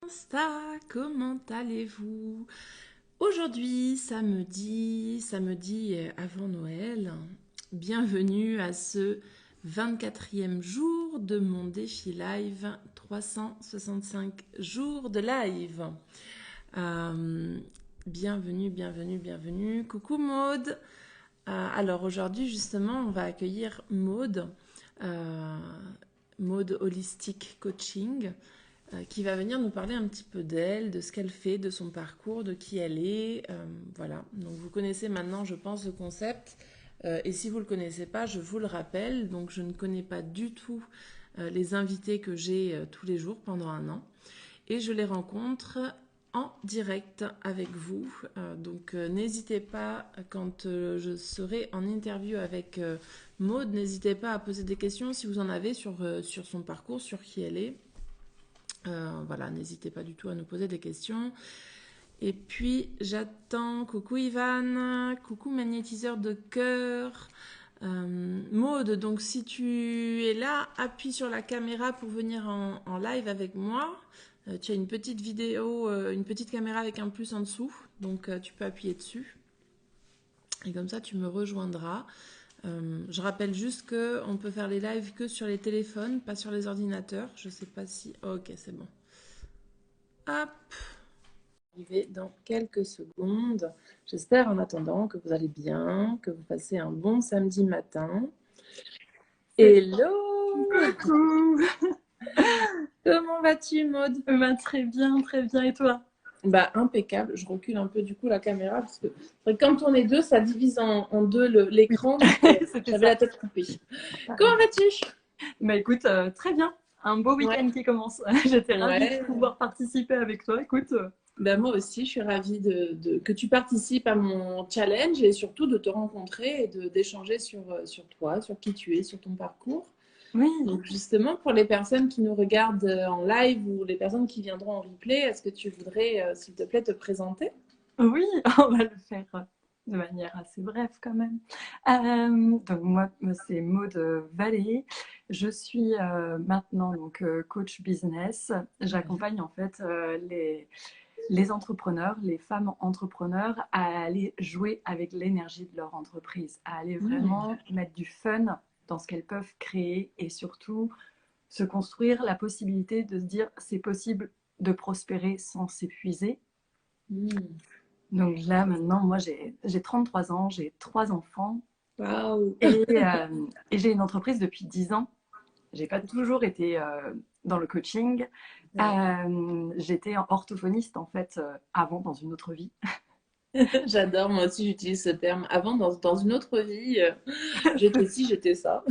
Insta, comment allez-vous? Aujourd'hui, samedi avant Noël, bienvenue à ce 24e jour de mon défi live, 365 jours de live. Euh, bienvenue. Coucou Maude. Alors aujourd'hui, justement, on va accueillir Maude, euh, Maude Holistic Coaching, qui va venir nous parler un petit peu d'elle, de ce qu'elle fait, de son parcours, de qui elle est. Voilà, donc vous connaissez maintenant, je pense, le concept. Et si vous ne le connaissez pas, je vous le rappelle. Donc je ne connais pas du tout les invités que j'ai tous les jours pendant un an. Et je les rencontre en direct avec vous. Donc n'hésitez pas, quand je serai en interview avec Maude, n'hésitez pas à poser des questions si vous en avez sur son parcours, sur qui elle est. Voilà, n'hésitez pas du tout à nous poser des questions. Et puis j'attends, coucou Ivan, coucou magnétiseur de cœur. Maude, donc si tu es là, appuie sur la caméra pour venir en live avec moi. Tu as une petite vidéo, une petite caméra avec un plus en dessous, donc tu peux appuyer dessus. Et comme ça, tu me rejoindras. Je rappelle juste qu'on peut faire les lives que sur les téléphones, pas sur les ordinateurs. Je sais pas si... Oh, ok, c'est bon. Hop, arriver dans quelques secondes. J'espère en attendant que vous allez bien, que vous passez un bon samedi matin. Hello! Coucou! Comment vas-tu, Maude? Très bien, très bien. Et toi? Bah, impeccable. Je recule un peu du coup la caméra parce que quand on est deux, ça divise en deux l'écran. Donc C'était j'avais ça. la tête coupée. Comment vas-tu? Bah écoute, très bien. Un beau Ouais. week-end qui commence. J'étais ravie de Ouais. pouvoir participer avec toi. Écoute, Ben, moi aussi, je suis ravie que tu participes à mon challenge et surtout de te rencontrer et d'échanger sur toi, sur qui tu es, sur ton parcours. oui, Donc justement, pour les personnes qui nous regardent en live ou les personnes qui viendront en replay, est-ce que tu voudrais, s'il te plaît, te présenter? oui, on va le faire de manière assez brève quand même. Donc moi, c'est Maude Vallée. Je suis maintenant donc coach business. J'accompagne en fait les entrepreneurs, les femmes entrepreneurs à aller jouer avec l'énergie de leur entreprise, à aller Mmh. vraiment mettre du fun dans ce qu'elles peuvent créer et surtout se construire la possibilité de se dire c'est possible de prospérer sans s'épuiser. Mmh. Donc là maintenant, moi j'ai 33 ans, j'ai 3 enfants Waouh! et j'ai une entreprise depuis 10 ans. J'ai pas toujours été dans le coaching. Ouais. J'étais orthophoniste en fait avant dans une autre vie. J'adore, moi aussi j'utilise ce terme. Avant, dans une autre vie, j'étais ci, j'étais ça.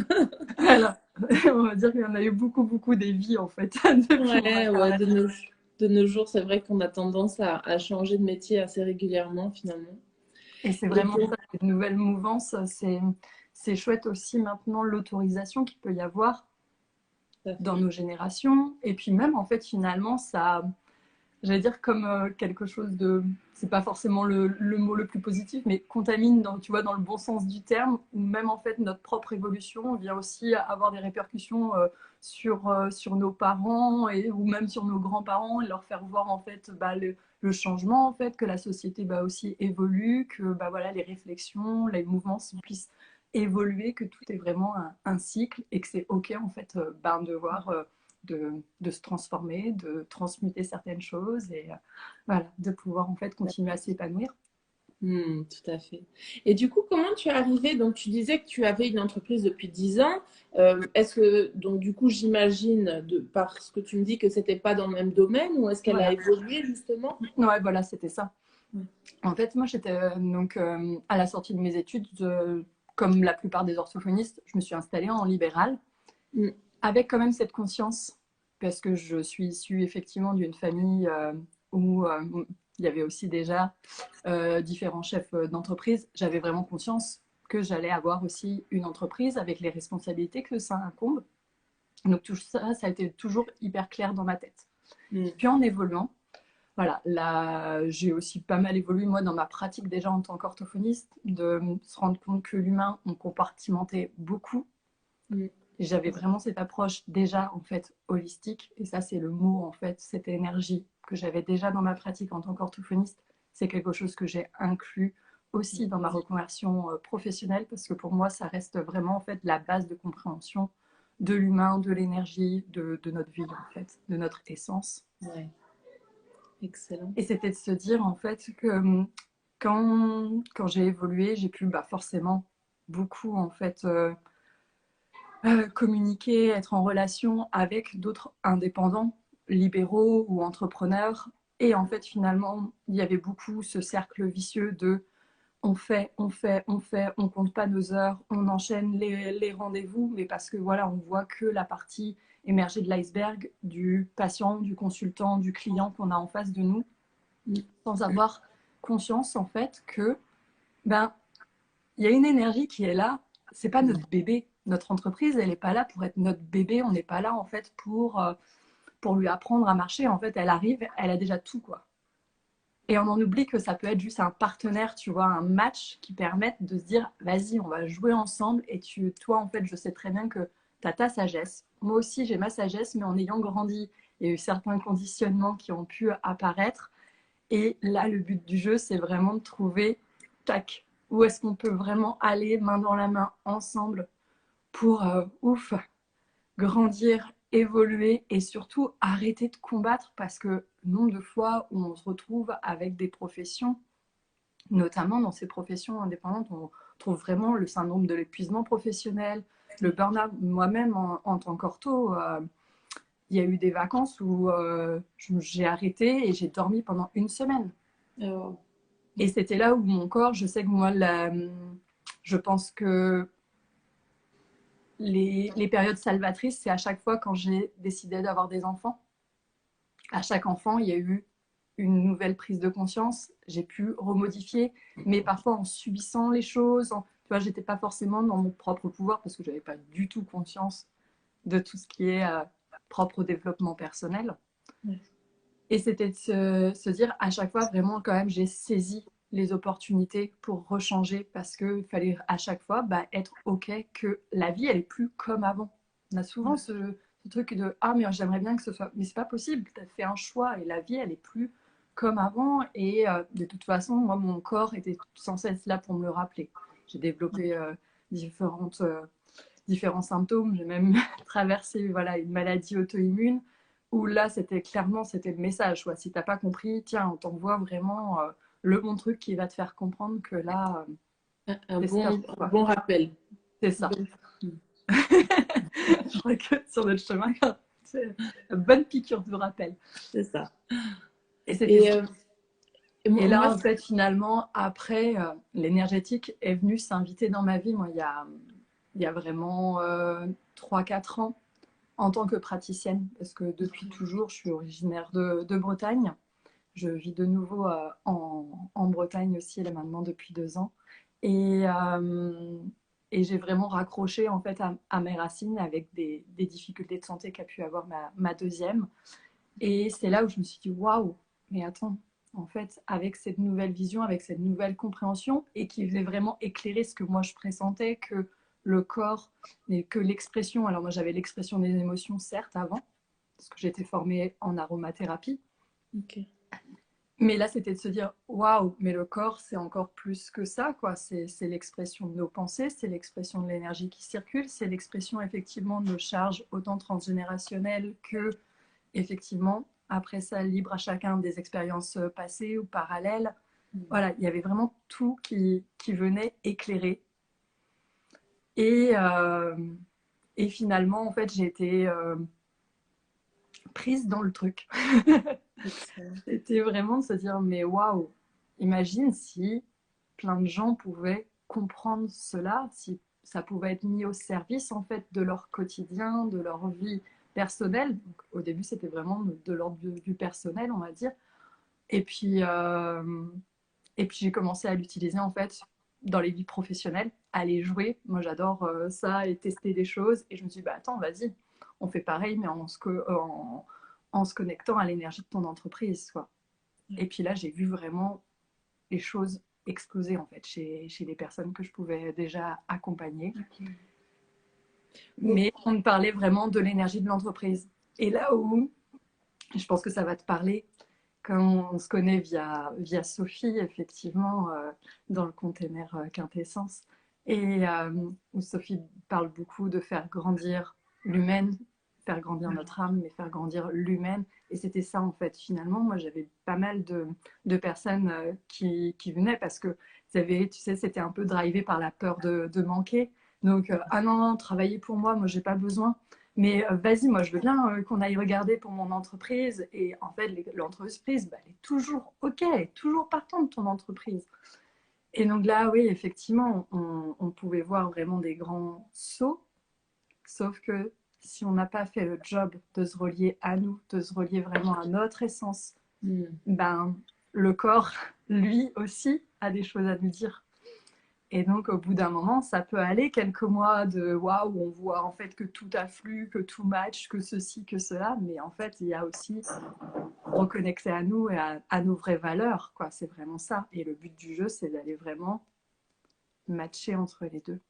Voilà. On va dire qu'il y en a eu beaucoup, beaucoup des vies en fait depuis mon Ouais, ouais, incarnation. de nos jours, c'est vrai qu'on a tendance à changer de métier assez régulièrement finalement. Et c'est Et vraiment pour... ça, cette nouvelle mouvance. C'est chouette aussi maintenant l'autorisation qu'il peut y avoir Tout à dans fait. nos générations. Et puis même en fait finalement ça, j'allais dire comme quelque chose de, c'est pas forcément le mot le plus positif, mais contamine dans, tu vois, dans le bon sens du terme, où même en fait notre propre évolution vient aussi avoir des répercussions sur nos parents et ou même sur nos grands-parents et leur faire voir en fait le changement en fait, que la société aussi évolue, que voilà, les réflexions, les mouvements puissent évoluer, que tout est vraiment un cycle et que c'est ok en fait de voir de se transformer, de transmuter certaines choses et voilà, de pouvoir en fait continuer à s'épanouir. Tout à fait. Et du coup, comment tu es arrivée? Donc, tu disais que tu avais une entreprise depuis 10 ans. Est-ce que, donc, du coup, j'imagine, parce que tu me dis que c'était pas dans le même domaine, ou est-ce qu'elle a Voilà, évolué justement? ouais, voilà, c'était ça. Mm. En fait, moi, j'étais donc à la sortie de mes études, comme la plupart des orthophonistes, je me suis installée en libéral, Mm. avec quand même cette conscience, parce que je suis issue effectivement d'une famille où il y avait aussi déjà différents chefs d'entreprise. J'avais vraiment conscience que j'allais avoir aussi une entreprise avec les responsabilités que ça incombe. Donc tout ça, ça a été toujours hyper clair dans ma tête. Mm. Puis en évoluant, voilà, là, j'ai aussi pas mal évolué, moi, dans ma pratique déjà en tant qu'orthophoniste, de se rendre compte que l'humain, on compartimentait beaucoup. Mm. J'avais vraiment cette approche déjà, en fait, holistique. Et ça, c'est le mot, en fait, cette énergie que j'avais déjà dans ma pratique en tant qu'orthophoniste, c'est quelque chose que j'ai inclus aussi dans ma reconversion professionnelle, parce que pour moi, ça reste vraiment en fait la base de compréhension de l'humain, de l'énergie, de notre vie en fait, de notre essence. Ouais. Excellent. Et c'était de se dire en fait que quand j'ai évolué, j'ai pu forcément beaucoup en fait communiquer, être en relation avec d'autres indépendants, libéraux ou entrepreneurs. Et en fait, finalement, il y avait beaucoup ce cercle vicieux de on fait, on fait, on fait, on compte pas nos heures, on enchaîne les rendez-vous, mais parce que voilà, on voit que la partie émergée de l'iceberg du patient, du consultant, du client qu'on a en face de nous, sans avoir conscience en fait que il y a une énergie qui est là. C'est pas notre bébé. Notre entreprise, elle n'est pas là pour être notre bébé. On n'est pas là en fait pour lui apprendre à marcher. En fait, elle arrive, elle a déjà tout quoi. Et on en oublie que ça peut être juste un partenaire, tu vois, un match qui permette de se dire, vas-y, on va jouer ensemble. Et toi, en fait, je sais très bien que tu as ta sagesse. Moi aussi, j'ai ma sagesse, mais en ayant grandi, il y a eu certains conditionnements qui ont pu apparaître. Et là, le but du jeu, c'est vraiment de trouver, tac, où est-ce qu'on peut vraiment aller main dans la main ensemble pour, grandir, évoluer et surtout arrêter de combattre, parce que nombre de fois où on se retrouve avec des professions, notamment dans ces professions indépendantes, on trouve vraiment le syndrome de l'épuisement professionnel, le burn-out. Moi-même, en tant qu'ortho, il y a eu des vacances où j'ai arrêté et j'ai dormi pendant une semaine. Oh. Et c'était là où mon corps, je sais que moi, je pense que les périodes salvatrices, c'est à chaque fois quand j'ai décidé d'avoir des enfants. À chaque enfant, il y a eu une nouvelle prise de conscience. J'ai pu remodifier, mais parfois en subissant les choses. Tu vois, j'étais pas forcément dans mon propre pouvoir parce que j'avais pas du tout conscience de tout ce qui est propre au développement personnel. Ouais. Et c'était de se dire à chaque fois, vraiment, quand même, j'ai saisi les opportunités pour rechanger parce qu'il fallait à chaque fois être OK que la vie, elle est plus comme avant. On a souvent ce truc de ah, mais j'aimerais bien que ce soit. Mais c'est pas possible, tu as fait un choix et la vie, elle est plus comme avant. Et de toute façon, moi, mon corps était censé être là pour me le rappeler. J'ai développé différents symptômes. J'ai même traversé une maladie auto-immune où là, c'était le message. Quoi. Si tu n'as pas compris, tiens, on t'envoie vraiment le bon truc qui va te faire comprendre que là, Un c'est stop. un bon rappel. C'est ça. Je crois que sur notre chemin, c'est une bonne piqûre de rappel. C'est ça. Et là, en fait, finalement, après, l'énergétique est venue s'inviter dans ma vie. Moi, il y a vraiment 3-4 ans, en tant que praticienne, parce que depuis toujours, je suis originaire de Bretagne. Je vis de nouveau en Bretagne aussi, là maintenant, depuis 2 ans. Et, et j'ai vraiment raccroché en fait à mes racines avec des difficultés de santé qu'a pu avoir ma deuxième. Et c'est là où je me suis dit, waouh, mais attends, en fait, avec cette nouvelle vision, avec cette nouvelle compréhension, et qui venait vraiment éclairer ce que moi je pressentais, que le corps n'est que l'expression. Alors moi j'avais l'expression des émotions, certes, avant, parce que j'étais formée en aromathérapie. Okay. Mais là, c'était de se dire, waouh, mais le corps, c'est encore plus que ça, quoi. C'est l'expression de nos pensées, c'est l'expression de l'énergie qui circule, c'est l'expression effectivement de nos charges autant transgénérationnelles que, effectivement, après ça, libre à chacun des expériences passées ou parallèles. Voilà, il y avait vraiment tout qui venait éclairer. Et finalement, en fait, j'ai été prise dans le truc. C'était vraiment de se dire, mais waouh, imagine si plein de gens pouvaient comprendre cela, si ça pouvait être mis au service en fait de leur quotidien, de leur vie personnelle. Donc, au début, c'était vraiment de l'ordre du personnel, on va dire. Et puis j'ai commencé à l'utiliser en fait dans les vies professionnelles, à les jouer. Moi, j'adore ça et tester des choses. Et je me suis dit, bah attends, vas-y, on fait pareil, mais en se connectant à l'énergie de ton entreprise, quoi. Et puis là, j'ai vu vraiment les choses exploser en fait chez les personnes que je pouvais déjà accompagner. Okay. Mais on me parlait vraiment de l'énergie de l'entreprise. Et là où je pense que ça va te parler, comme on se connaît via Sophie, effectivement, dans le container Quintessence. Et où Sophie parle beaucoup de faire grandir l'humaine, faire grandir notre âme, mais faire grandir l'humaine. Et c'était ça, en fait, finalement. Moi, j'avais pas mal de personnes qui venaient parce que, tu sais, c'était un peu drivé par la peur de manquer. Donc, ah non, non, travailler pour moi, j'ai pas besoin. Mais vas-y, moi, je veux bien qu'on aille regarder pour mon entreprise. Et en fait, l'entreprise, elle est toujours OK, elle est toujours partante, ton entreprise. Et donc là, oui, effectivement, on pouvait voir vraiment des grands sauts. Sauf que si on n'a pas fait le job de se relier à nous, de se relier vraiment à notre essence, ben, le corps, lui aussi, a des choses à nous dire. Et donc, au bout d'un moment, ça peut aller quelques mois de waouh, on voit en fait que tout afflue, que tout match, que ceci, que cela. Mais en fait, il y a aussi reconnecter à nous et à nos vraies valeurs, quoi. C'est vraiment ça. Et le but du jeu, c'est d'aller vraiment matcher entre les deux.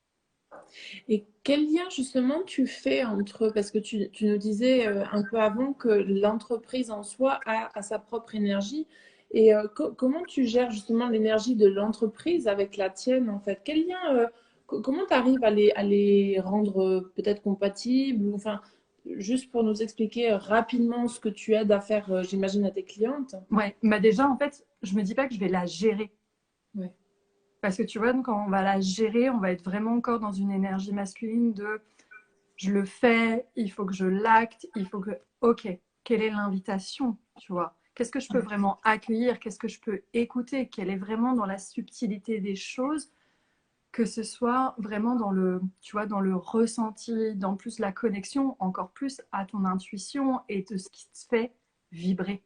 Et quel lien justement tu fais entre, parce que tu nous disais un peu avant que l'entreprise en soi a sa propre énergie, et comment tu gères justement l'énergie de l'entreprise avec la tienne en fait? Quel lien, comment tu arrives à les rendre peut-être compatibles, ou, enfin, juste pour nous expliquer rapidement ce que tu aides à faire, j'imagine, à tes clientes? Ouais, bah déjà, en fait, je me dis pas que je vais la gérer. Ouais. Parce que tu vois, donc, quand on va la gérer, on va être vraiment encore dans une énergie masculine de je le fais, il faut que je l'acte, il faut que. Ok, quelle est l'invitation, tu vois? Qu'est-ce que je peux vraiment accueillir? Qu'est-ce que je peux écouter? Quelle est vraiment dans la subtilité des choses, que ce soit vraiment dans le, tu vois, dans le ressenti, dans plus la connexion, encore plus à ton intuition et de ce qui te fait vibrer.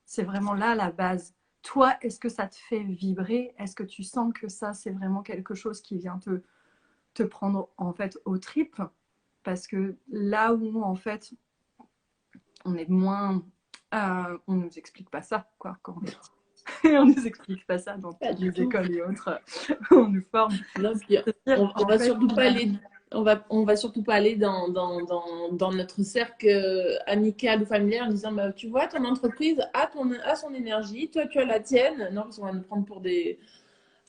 C'est vraiment là la base. Toi, est-ce que ça te fait vibrer? Est-ce que tu sens que ça, c'est vraiment quelque chose qui vient te prendre en fait aux tripes? Parce que là où en fait on est moins, on nous explique pas ça quoi quand on est petit. On nous explique pas ça dans Pas toutes du les tout. écoles et autres. On nous forme. Non, puis on En va fait, surtout pas aller, on va surtout pas aller dans notre cercle amical ou familial en disant, bah, tu vois, ton entreprise a son énergie, toi tu as la tienne. Non, parce qu'on va nous prendre pour des.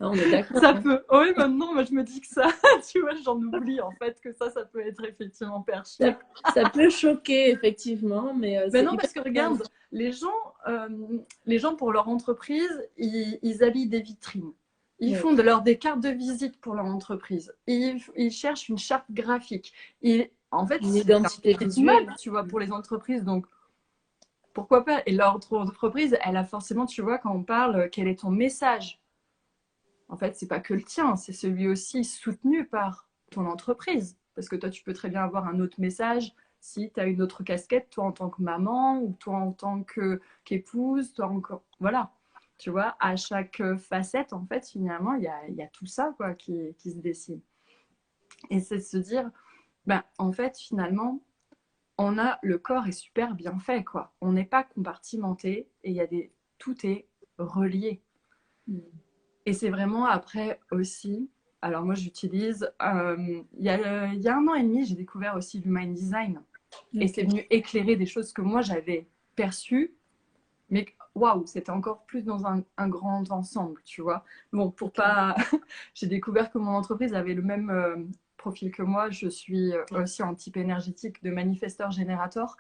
Ah, on est d'accord, ça hein. peut. Oh oui, maintenant, moi, je me dis que ça, tu vois, j'en oublie en fait que ça peut être effectivement perçu. Ça peut choquer, effectivement, mais Mais c'est non, hyper parce que intéressant. regarde, euh, les gens pour leur entreprise, ils habillent des vitrines. Ils Oui. font des cartes de visite pour leur entreprise. Ils cherchent une charte graphique. En fait, Une c'est un identité étiquette mode, visuelle. tu vois, pour les entreprises. Donc, pourquoi pas? Et leur entreprise, elle a forcément, tu vois, quand on parle, quel est ton message? En fait, c'est pas que le tien, c'est celui aussi soutenu par ton entreprise. Parce que toi, tu peux très bien avoir un autre message si tu as une autre casquette, toi en tant que maman, ou toi en tant qu'épouse, toi encore. Voilà. Tu vois, à chaque facette, en fait, finalement, il y a tout ça quoi, qui se dessine. Et c'est de se dire, ben, en fait, finalement, le corps est super bien fait, quoi. On n'est pas compartimenté et tout est relié. Et c'est vraiment après aussi, alors moi j'utilise, il y a 1 an et demi, j'ai découvert aussi l'Human Design. Et c'est Ok. venu éclairer des choses que moi j'avais perçues, mais waouh, c'était encore plus dans un grand ensemble, tu vois. Bon, pour Ok. pas. J'ai découvert que mon entreprise avait le même profil que moi. Je suis aussi en type énergétique de manifesteur générateur.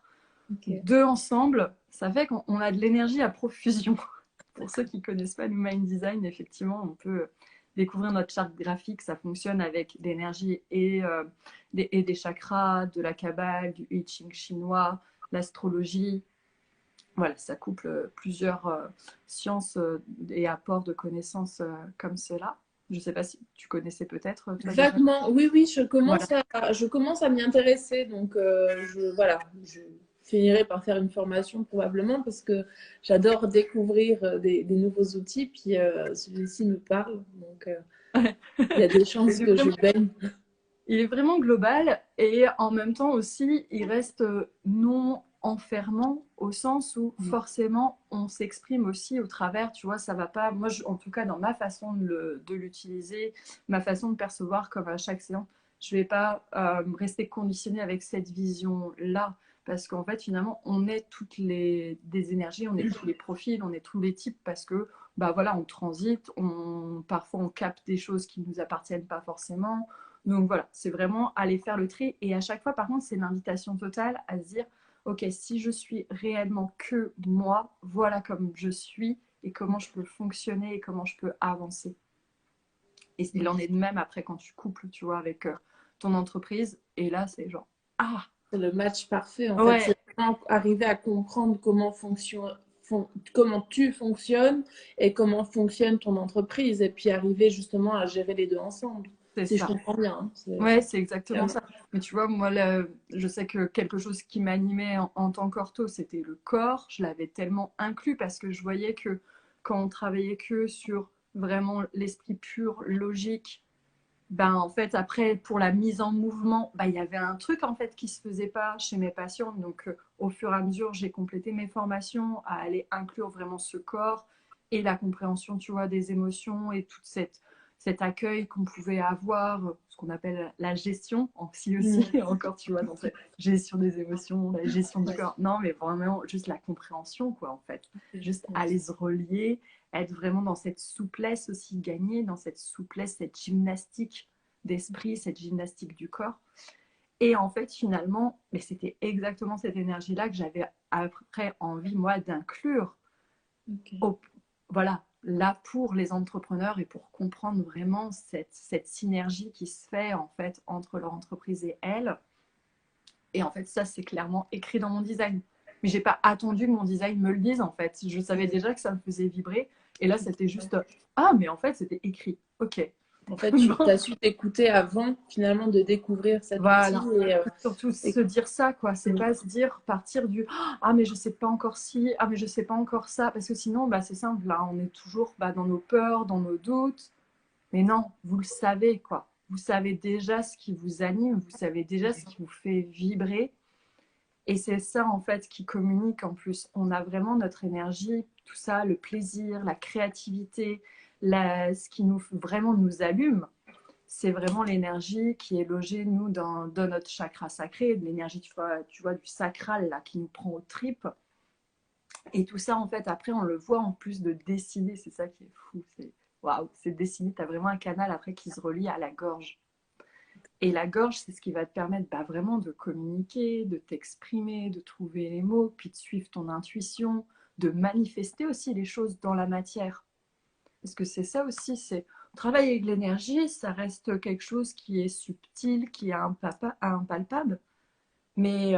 Ok. Deux ensemble, ça fait qu'on a de l'énergie à profusion. Pour ceux qui ne connaissent pas l'Human Design, effectivement, on peut découvrir notre charte graphique. Ça fonctionne avec l'énergie et des chakras, de la Kabbale, du I Ching chinois, l'astrologie. Voilà, ça couple plusieurs sciences et apports de connaissances comme cela. Je ne sais pas si tu connaissais peut-être, toi déjà. Vaguement, oui, oui, Voilà. je commence à m'y intéresser, donc voilà, je finirai par faire une formation probablement parce que j'adore découvrir des nouveaux outils, puis celui-ci me parle, donc il y a des chances Il est que je vraiment baigne. Il est vraiment global et en même temps aussi, il reste non enfermant au sens où forcément on s'exprime aussi au travers, tu vois, ça va pas, moi en tout cas dans ma façon de l'utiliser, ma façon de percevoir comme à chaque séance, je vais pas rester conditionnée avec cette vision-là parce qu'en fait, finalement, on est des énergies, on est tous les profils, on est tous les types, parce que, bah voilà, on transite, parfois on capte des choses qui ne nous appartiennent pas forcément. Donc voilà, c'est vraiment aller faire le tri. Et à chaque fois, par contre, c'est l'invitation totale à se dire, ok, si je suis réellement que moi, voilà comme je suis et comment je peux fonctionner et comment je peux avancer. Et il en est de même après quand tu couples, tu vois, avec ton entreprise. Et là, c'est genre, ah, C'est le match parfait, en fait. ouais, C'est vraiment arriver à comprendre comment tu fonctionnes et comment fonctionne ton entreprise. Et puis arriver justement à gérer les deux ensemble. c'est Si je ça. comprends bien, hein. Ouais, c'est exactement ça. Mais tu vois, moi, je sais que quelque chose qui m'animait en tant qu'ortho, c'était le corps. Je l'avais tellement inclus parce que je voyais que quand on travaillait que sur vraiment l'esprit pur, logique, ben en fait après pour la mise en mouvement, ben il y avait un truc en fait qui se faisait pas chez mes patients. Donc au fur et à mesure, j'ai complété mes formations à aller inclure vraiment ce corps et la compréhension, tu vois, des émotions et toute cet accueil qu'on pouvait avoir, ce qu'on appelle la gestion en psy aussi, Mm. encore tu vois, dans cette gestion des émotions, la gestion du corps. Non, mais vraiment juste la compréhension, quoi, en fait. Juste aller se relier, être vraiment dans cette souplesse aussi, gagner dans cette souplesse, cette gymnastique d'esprit, cette gymnastique du corps. Et en fait, finalement, mais c'était exactement cette énergie-là que j'avais après envie, moi, d'inclure Ok. au, voilà, là pour les entrepreneurs et pour comprendre vraiment cette synergie qui se fait en fait entre leur entreprise et elles. Et en fait, ça, c'est clairement écrit dans mon design. Mais j'ai pas attendu que mon design me le dise en fait. Je savais déjà que ça me faisait vibrer. Et là, c'était juste ah, mais en fait, c'était écrit. Ok. En fait, tu as su t'écouter avant finalement de découvrir cet outil. Voilà. Surtout Et- se dire ça, quoi. C'est Mm. pas se dire, partir du ah, mais je sais pas encore si, ah, mais je sais pas encore ça. Parce que sinon, bah, c'est simple, là, on est toujours bah, dans nos peurs, dans nos doutes. Mais non, vous le savez, quoi. Vous savez déjà ce qui vous anime, vous savez déjà ce qui vous fait vibrer. Et c'est ça, en fait, qui communique en plus. On a vraiment notre énergie, tout ça, le plaisir, la créativité, ce qui vraiment nous allume. C'est vraiment l'énergie qui est logée, nous, dans notre chakra sacré, de l'énergie, tu vois, du sacral, là, qui nous prend aux tripes. Et tout ça, en fait, après, on le voit en plus de décider. C'est ça qui est fou. C'est waouh, c'est décider. Tu as vraiment un canal après qui se relie à la gorge. Et la gorge, c'est ce qui va te permettre bah, vraiment de communiquer, de t'exprimer, de trouver les mots, puis de suivre ton intuition, de manifester aussi les choses dans la matière. Parce que c'est ça aussi, c'est travailler avec l'énergie, ça reste quelque chose qui est subtil, qui est impalpable. Mais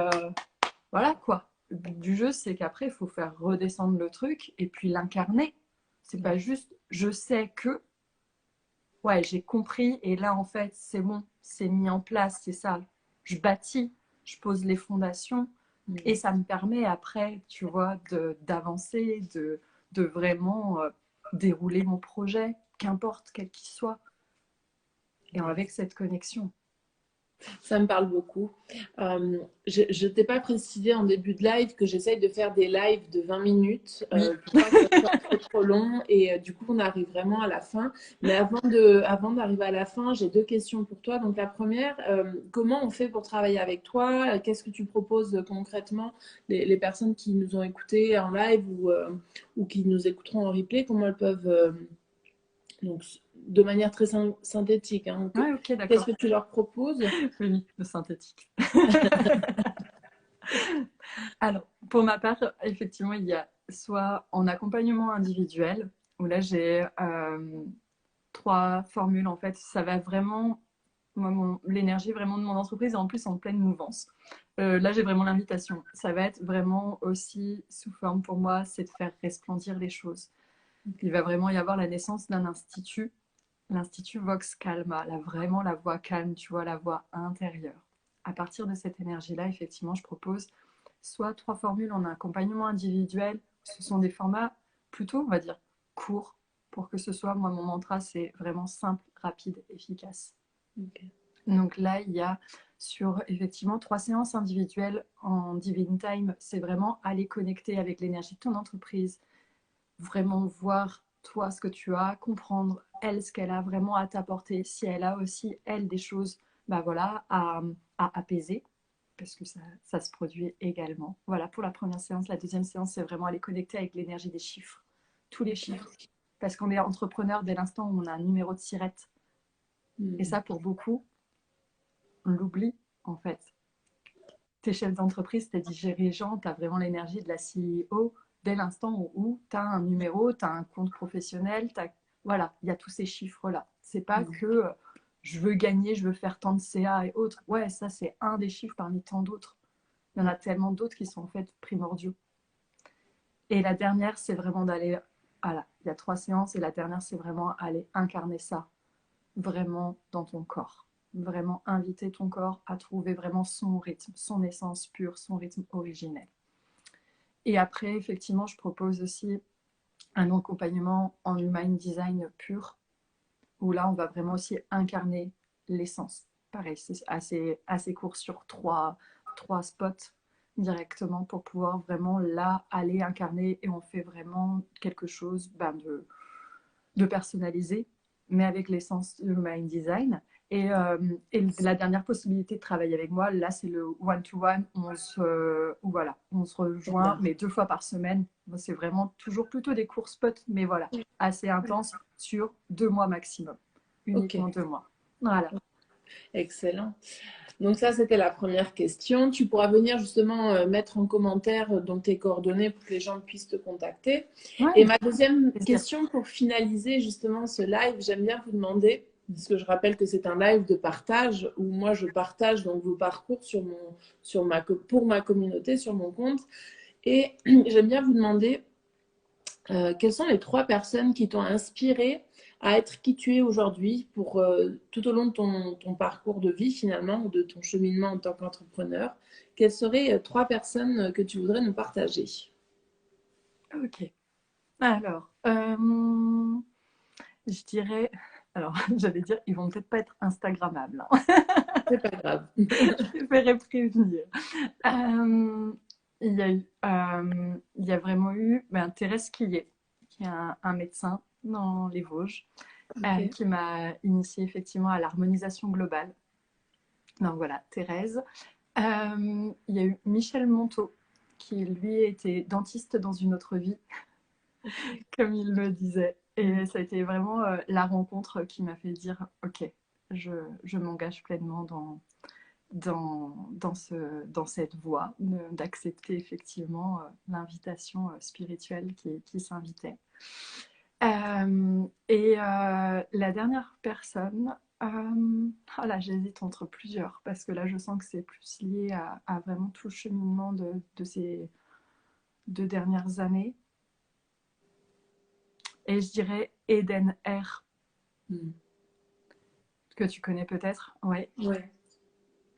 voilà quoi. Le but du jeu, c'est qu'après, il faut faire redescendre le truc et puis l'incarner. C'est pas juste je sais que, ouais, j'ai compris et là, en fait, c'est bon, c'est mis en place, c'est ça. Je bâtis, je pose les fondations et ça me permet après, tu vois, d'avancer, de vraiment dérouler mon projet, qu'importe quel qu'il soit, et avec cette connexion. Ça me parle beaucoup. Je ne t'ai pas précisé en début de live que j'essaye de faire des lives de 20 minutes Oui. pour pas que ça soit trop long. Et du coup, on arrive vraiment à la fin. Mais avant d'arriver à la fin, j'ai deux questions pour toi. Donc la première, comment on fait pour travailler avec toi? Qu'est-ce que tu proposes concrètement les personnes qui nous ont écoutés en live ou qui nous écouteront en replay? Comment elles peuvent donc, de manière très synthétique, hein, Ouais, ok, qu'est-ce d'accord. que tu leur proposes? Oui, le synthétique. Alors, pour ma part, effectivement, il y a soit en accompagnement individuel, où là j'ai 3 formules en fait. Ça va vraiment, moi, l'énergie vraiment de mon entreprise est en plus en pleine mouvance. Là, j'ai vraiment l'invitation. Ça va être vraiment aussi sous forme pour moi, c'est de faire resplendir les choses. Il va vraiment y avoir la naissance d'un institut, l'institut Vox Calma, là vraiment la voix calme, tu vois, la voix intérieure. À partir de cette énergie-là, effectivement, je propose soit 3 formules en accompagnement individuel. Ce sont des formats plutôt, on va dire, courts, pour que ce soit, moi, mon mantra, c'est vraiment simple, rapide, efficace. Ok. Donc là, il y a sur effectivement 3 séances individuelles en Divine Time. C'est vraiment aller connecter avec l'énergie de ton entreprise, vraiment voir toi ce que tu as, comprendre elle ce qu'elle a vraiment à t'apporter, si elle a aussi elle des choses bah voilà, à apaiser, parce que ça se produit également. Voilà pour la première séance. La deuxième séance, c'est vraiment aller connecter avec l'énergie des chiffres, tous les chiffres. Parce qu'on est entrepreneur dès l'instant où on a un numéro de sirette. Et ça, pour beaucoup, on l'oublie en fait. T'es chef d'entreprise, t'es dirigeant, t'as vraiment l'énergie de la CEO dès l'instant où tu as un numéro, tu as un compte professionnel, voilà, il y a tous ces chiffres-là. C'est pas que je veux gagner, je veux faire tant de CA et autres. Ouais, ça c'est un des chiffres parmi tant d'autres. Il y en a tellement d'autres qui sont en fait primordiaux. Et la dernière, c'est vraiment d'aller, voilà, il y a 3 séances et la dernière, c'est vraiment aller incarner ça vraiment dans ton corps. Vraiment inviter ton corps à trouver vraiment son rythme, son essence pure, son rythme originel. Et après, effectivement, je propose aussi un accompagnement en human design pur, où là, on va vraiment aussi incarner l'essence. Pareil, c'est assez court sur trois spots directement pour pouvoir vraiment là aller incarner et on fait vraiment quelque chose de personnalisé, mais avec l'essence de Mind Design. Et la dernière possibilité de travailler avec moi, là, c'est le one-to-one. On se rejoint, mais 2 fois par semaine. C'est vraiment toujours plutôt des cours spot, mais voilà, assez intense sur 2 mois maximum. Uniquement 2 mois. Voilà. Excellent. Donc ça, c'était la première question. Tu pourras venir justement mettre en commentaire donc, tes coordonnées pour que les gens puissent te contacter. Ouais, et ma deuxième question pour finaliser justement ce live, j'aime bien vous demander, parce que je rappelle que c'est un live de partage où moi je partage donc vos parcours pour ma communauté, sur mon compte. Et j'aime bien vous demander quelles sont les 3 personnes qui t'ont inspiré à être qui tu es aujourd'hui pour tout au long de ton parcours de vie finalement, ou de ton cheminement en tant qu'entrepreneur. Quelles seraient 3 personnes que tu voudrais nous partager? Ok. Alors, je dirais... Alors, j'allais dire, ils vont peut-être pas être Instagrammables. Hein. C'est pas grave. Je préférais prévenir. Il y a vraiment eu Thérèse Quillet, qui est un médecin dans les Vosges, qui m'a initiée effectivement à l'harmonisation globale. Donc voilà, Thérèse. Il y a eu Michel Monteau, qui lui était dentiste dans une autre vie, comme il le disait. Et ça a été vraiment la rencontre qui m'a fait dire, ok, je m'engage pleinement dans cette voie, d'accepter effectivement l'invitation spirituelle qui s'invitait. La dernière personne, là j'hésite entre plusieurs, parce que là je sens que c'est plus lié à vraiment tout le cheminement de ces 2 dernières années. Et je dirais Eden R, que tu connais peut-être, ouais.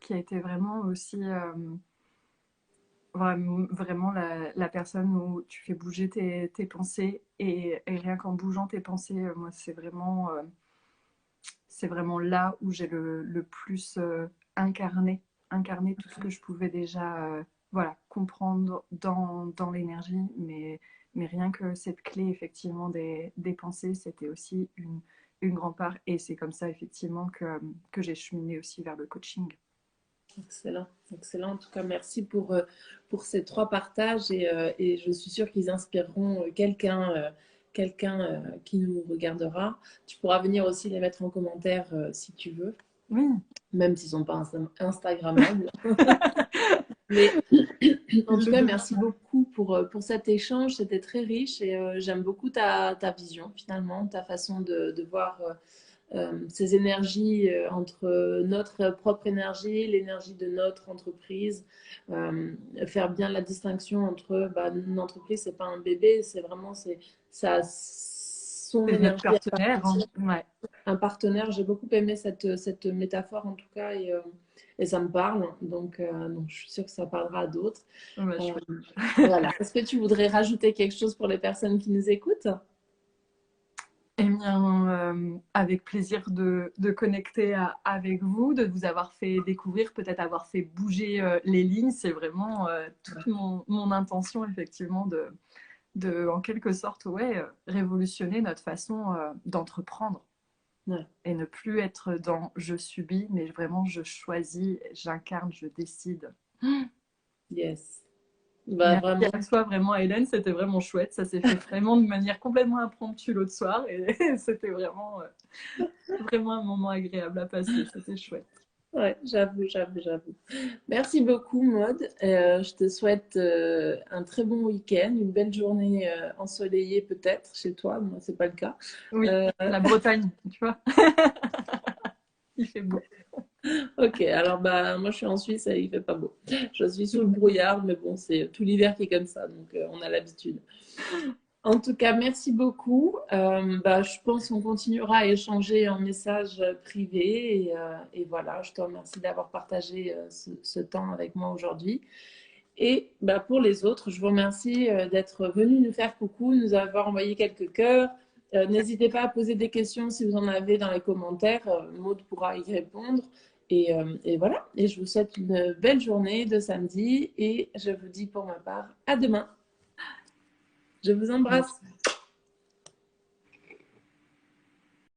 Qui a été vraiment aussi vraiment la personne où tu fais bouger tes pensées et rien qu'en bougeant tes pensées, moi c'est vraiment là où j'ai le plus incarné tout ce que je pouvais déjà comprendre dans l'énergie, mais rien que cette clé effectivement des pensées, c'était aussi une grande part, et c'est comme ça effectivement que j'ai cheminé aussi vers le coaching. Excellent, excellent. En tout cas, merci pour ces 3 partages et je suis sûre qu'ils inspireront quelqu'un qui nous regardera. Tu pourras venir aussi les mettre en commentaire si tu veux. Oui. Même s'ils ne sont pas Instagrammables. Mais en tout cas, merci beaucoup pour cet échange. C'était très riche et j'aime beaucoup ta vision finalement, ta façon de voir ces énergies entre notre propre énergie, l'énergie de notre entreprise, faire bien la distinction entre une entreprise, c'est pas un bébé, c'est vraiment son énergie. Partenaire, ouais. Un partenaire. J'ai beaucoup aimé cette métaphore en tout cas et ça me parle, donc je suis sûre que ça parlera à d'autres. Voilà. Est-ce que tu voudrais rajouter quelque chose pour les personnes qui nous écoutent? Eh bien, avec plaisir de connecter avec vous, de vous avoir fait découvrir, peut-être avoir fait bouger les lignes. C'est vraiment toute mon intention, effectivement, de en quelque sorte, révolutionner notre façon d'entreprendre. Ouais. Et ne plus être dans je subis, mais vraiment je choisis, j'incarne, je décide. Yes. Bah, Merci vraiment. à toi vraiment Hélène, c'était vraiment chouette. Ça s'est fait vraiment de manière complètement impromptue l'autre soir et c'était vraiment un moment agréable à passer. C'était chouette. Ouais, j'avoue. Merci beaucoup, Maud. Je te souhaite un très bon week-end, une belle journée ensoleillée peut-être chez toi. Moi, c'est pas le cas. Oui, Euh, la Bretagne, tu vois, il fait beau. ok, alors bah moi je suis en Suisse et il fait pas beau. Je suis sous le brouillard, mais bon, c'est tout l'hiver qui est comme ça, donc on a l'habitude. En tout cas, merci beaucoup. Bah, je pense qu'on continuera à échanger en message privé et voilà, je te remercie d'avoir partagé ce temps avec moi aujourd'hui. Et bah, pour les autres, je vous remercie d'être venus nous faire coucou, nous avoir envoyé quelques cœurs. N'hésitez pas à poser des questions si vous en avez dans les commentaires. Maud pourra y répondre. Et voilà, et je vous souhaite une belle journée de samedi et je vous dis pour ma part à demain. Je vous embrasse.